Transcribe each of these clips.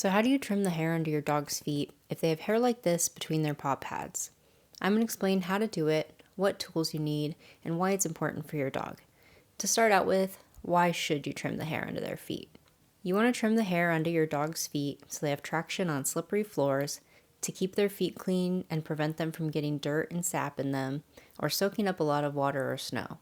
So how do you trim the hair under your dog's feet if they have hair like this between their paw pads? I'm going to explain how to do it, what tools you need, and why it's important for your dog. To start out with, why should you trim the hair under their feet? You want to trim the hair under your dog's feet so they have traction on slippery floors, to keep their feet clean and prevent them from getting dirt and sap in them or soaking up a lot of water or snow.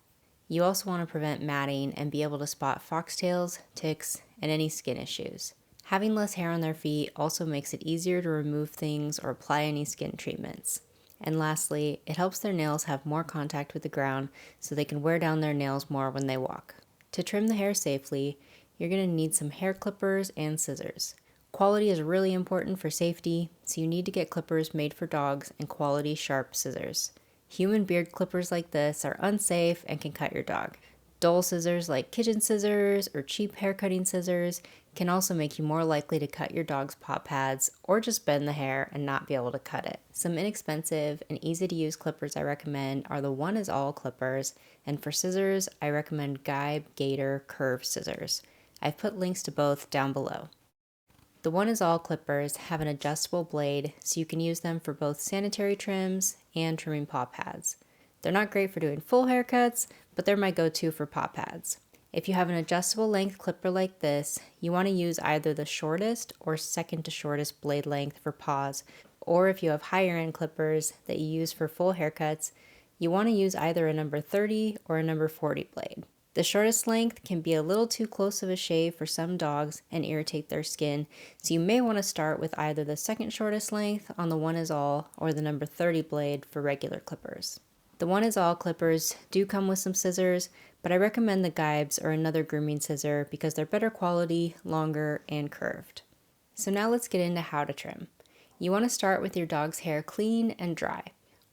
You also want to prevent matting and be able to spot foxtails, ticks, and any skin issues. Having less hair on their feet also makes it easier to remove things or apply any skin treatments. And lastly, it helps their nails have more contact with the ground so they can wear down their nails more when they walk. To trim the hair safely, you're going to need some hair clippers and scissors. Quality is really important for safety, so you need to get clippers made for dogs and quality sharp scissors. Human beard clippers like this are unsafe and can cut your dog. Dull scissors like kitchen scissors or cheap hair cutting scissors can also make you more likely to cut your dog's paw pads or just bend the hair and not be able to cut it. Some inexpensive and easy to use clippers I recommend are the One Is All clippers, and for scissors I recommend Guide Gator curved scissors. I've put links to both down below. The One Is All clippers have an adjustable blade, so you can use them for both sanitary trims and trimming paw pads. They're not great for doing full haircuts, but they're my go-to for paw pads. If you have an adjustable length clipper like this, you want to use either the shortest or second to shortest blade length for paws, or if you have higher end clippers that you use for full haircuts, you want to use either a number 30 or a number 40 blade. The shortest length can be a little too close of a shave for some dogs and irritate their skin, so you may want to start with either the second shortest length on the One Is All or the number 30 blade for regular clippers. The One Is All clippers do come with some scissors, but I recommend the guides or another grooming scissor because they're better quality, longer, and curved. So now let's get into how to trim. You want to start with your dog's hair clean and dry.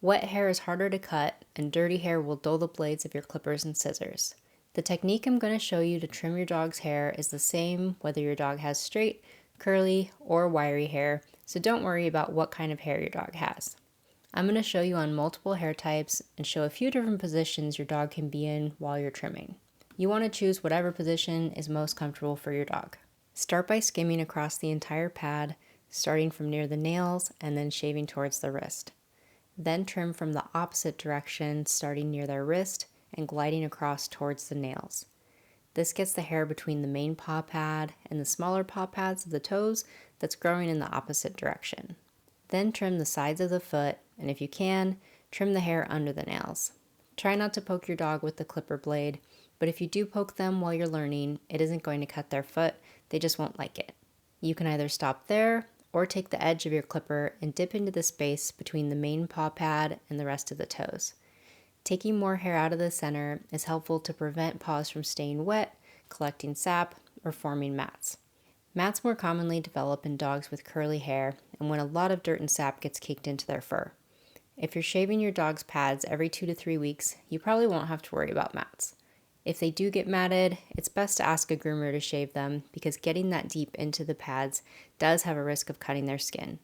Wet hair is harder to cut, and dirty hair will dull the blades of your clippers and scissors. The technique I'm going to show you to trim your dog's hair is the same whether your dog has straight, curly, or wiry hair, so don't worry about what kind of hair your dog has. I'm going to show you on multiple hair types and show a few different positions your dog can be in while you're trimming. You want to choose whatever position is most comfortable for your dog. Start by skimming across the entire pad, starting from near the nails and then shaving towards the wrist. Then trim from the opposite direction, starting near their wrist and gliding across towards the nails. This gets the hair between the main paw pad and the smaller paw pads of the toes that's growing in the opposite direction. Then trim the sides of the foot, and if you can, trim the hair under the nails. Try not to poke your dog with the clipper blade, but if you do poke them while you're learning, it isn't going to cut their foot, they just won't like it. You can either stop there or take the edge of your clipper and dip into the space between the main paw pad and the rest of the toes. Taking more hair out of the center is helpful to prevent paws from staying wet, collecting sap, or forming mats. Mats more commonly develop in dogs with curly hair and when a lot of dirt and sap gets caked into their fur. If you're shaving your dog's pads every 2 to 3 weeks, you probably won't have to worry about mats. If they do get matted, it's best to ask a groomer to shave them because getting that deep into the pads does have a risk of cutting their skin.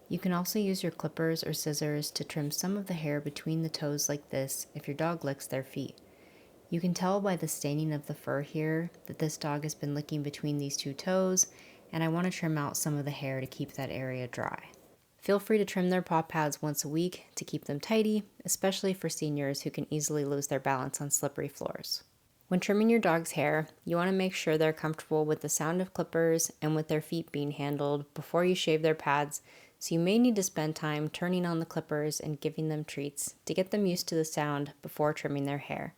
You can also use your clippers or scissors to trim some of the hair between the toes like this if your dog licks their feet. You can tell by the staining of the fur here that this dog has been licking between these two toes, and I want to trim out some of the hair to keep that area dry. Feel free to trim their paw pads once a week to keep them tidy, especially for seniors who can easily lose their balance on slippery floors. When trimming your dog's hair, you want to make sure they're comfortable with the sound of clippers and with their feet being handled before you shave their pads, so you may need to spend time turning on the clippers and giving them treats to get them used to the sound before trimming their hair.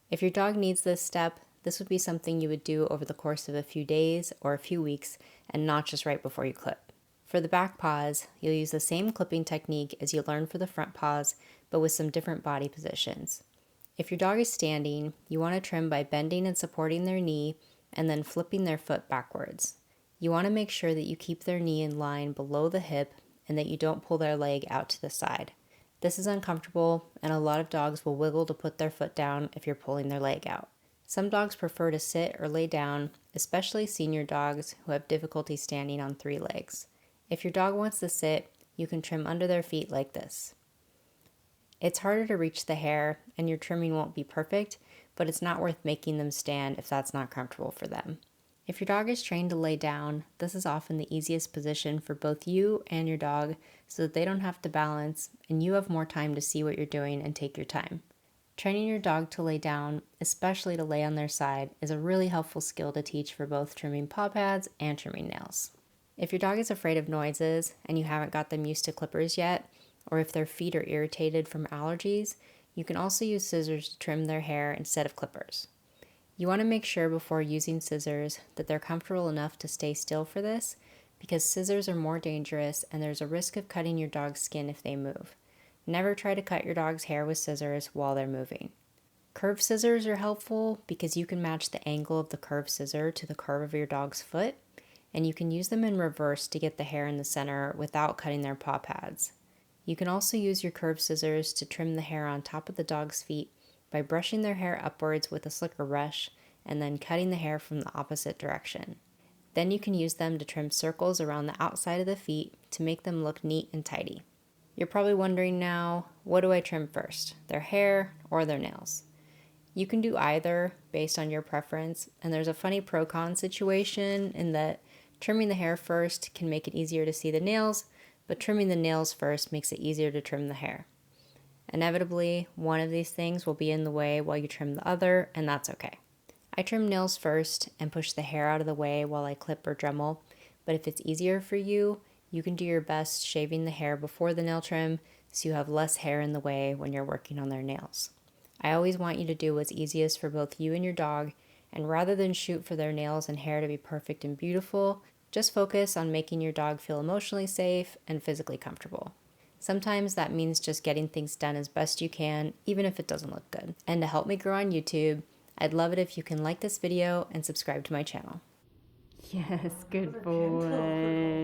If your dog needs this step, this would be something you would do over the course of a few days or a few weeks and not just right before you clip. For the back paws, you'll use the same clipping technique as you learned for the front paws, but with some different body positions. If your dog is standing, you want to trim by bending and supporting their knee and then flipping their foot backwards. You want to make sure that you keep their knee in line below the hip and that you don't pull their leg out to the side. This is uncomfortable, and a lot of dogs will wiggle to put their foot down if you're pulling their leg out. Some dogs prefer to sit or lay down, especially senior dogs who have difficulty standing on 3 legs. If your dog wants to sit, you can trim under their feet like this. It's harder to reach the hair, and your trimming won't be perfect, but it's not worth making them stand if that's not comfortable for them. If your dog is trained to lay down, this is often the easiest position for both you and your dog so that they don't have to balance and you have more time to see what you're doing and take your time. Training your dog to lay down, especially to lay on their side, is a really helpful skill to teach for both trimming paw pads and trimming nails. If your dog is afraid of noises and you haven't got them used to clippers yet, or if their feet are irritated from allergies, you can also use scissors to trim their hair instead of clippers. You want to make sure before using scissors that they're comfortable enough to stay still for this, because scissors are more dangerous and there's a risk of cutting your dog's skin if they move. Never try to cut your dog's hair with scissors while they're moving. Curved scissors are helpful because you can match the angle of the curved scissor to the curve of your dog's foot, and you can use them in reverse to get the hair in the center without cutting their paw pads. You can also use your curved scissors to trim the hair on top of the dog's feet by brushing their hair upwards with a slicker brush and then cutting the hair from the opposite direction. Then you can use them to trim circles around the outside of the feet to make them look neat and tidy. You're probably wondering now, what do I trim first, their hair or their nails? You can do either based on your preference, and there's a funny pro-con situation in that trimming the hair first can make it easier to see the nails, but trimming the nails first makes it easier to trim the hair. Inevitably, one of these things will be in the way while you trim the other, and that's okay. I trim nails first and push the hair out of the way while I clip or Dremel, but if it's easier for you, you can do your best shaving the hair before the nail trim so you have less hair in the way when you're working on their nails. I always want you to do what's easiest for both you and your dog, and rather than shoot for their nails and hair to be perfect and beautiful, just focus on making your dog feel emotionally safe and physically comfortable. Sometimes that means just getting things done as best you can, even if it doesn't look good. And to help me grow on YouTube, I'd love it if you can like this video and subscribe to my channel. Yes, good boy.